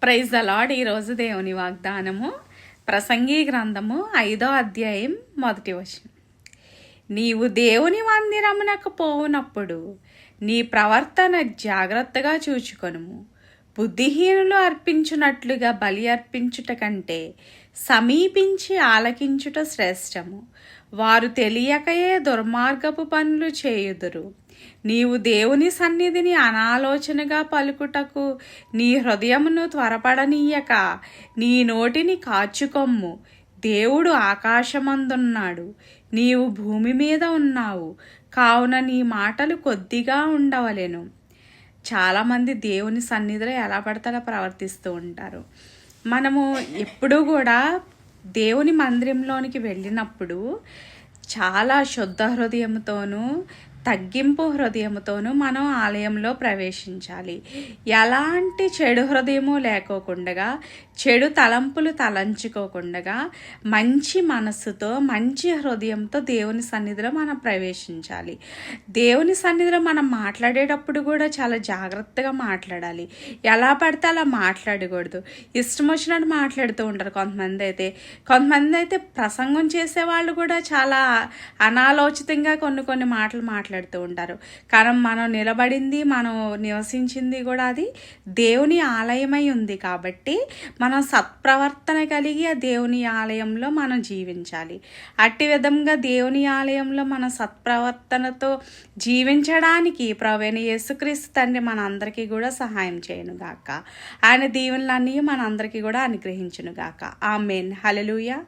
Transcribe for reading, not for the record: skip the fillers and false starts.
Praise the lord. ఈరోజు దేవుని వాగ్దానము ప్రసంగి గ్రంథము 5వ అధ్యాయం 1వ వచనం. నీవు దేవుని మందిరమునకు పోవునప్పుడు నీ ప్రవర్తన జాగ్రత్తగా చూచుకొనుము. బుద్ధిహీనులు అర్పించున్నట్లుగా బలి అర్పించుట కంటే సమీపించి ఆలకించుట శ్రేష్టము. వారు తెలియకయే దుర్మార్గపు పనులు చేయుదురు. నీవు దేవుని సన్నిధిని అనాలోచనగా పలుకుటకు నీ హృదయమును త్వరపడనీయక నీ నోటిని కాచుకొమ్ము. దేవుడు ఆకాశమందున్నాడు, నీవు భూమి మీద ఉన్నావు, కావున నీ మాటలు కొద్దిగా ఉండవలెను. చాలామంది దేవుని సన్నిధిలో ఎలా పడితే అలా ప్రవర్తిస్తూ ఉంటారు. మనము ఎప్పుడూ కూడా దేవుని మందిరంలోనికి వెళ్ళినప్పుడు చాలా శుద్ధ హృదయంతోనూ తగ్గింపు హృదయంతోనూ మనం ఆలయంలో ప్రవేశించాలి. ఎలాంటి చెడు హృదయము లేకోకుండా, చెడు తలంపులు తలంచుకోకుండా, మంచి మనస్సుతో మంచి హృదయంతో దేవుని సన్నిధిలో మనం ప్రవేశించాలి. దేవుని సన్నిధిలో మనం మాట్లాడేటప్పుడు కూడా చాలా జాగ్రత్తగా మాట్లాడాలి. ఎలా పడితే అలా మాట్లాడకూడదు. ఇష్టం వచ్చినట్టు మాట్లాడుతూ ఉంటారు కొంతమంది అయితే ప్రసంగం చేసేవాళ్ళు కూడా చాలా అనాలోచితంగా కొన్ని మాటలు మాట్లాడుతూ ఉంటారు. కానీ మనం నిలబడింది, మనం నివసించింది కూడా అది దేవుని ఆలయమై ఉంది కాబట్టి మనం సత్ప్రవర్తన కలిగి ఆ దేవుని ఆలయంలో మనం జీవించాలి. అట్టి విధంగా దేవుని ఆలయంలో మన సత్ప్రవర్తనతో జీవించడానికి ప్రభువైన యేసుక్రీస్తు తండ్రి మనందరికీ కూడా సహాయం చేయనుగాక. ఆయన దీవెనలన్నీ మనందరికీ కూడా అనుగ్రహించునుగాక. ఆమేన్. హల్లెలూయా.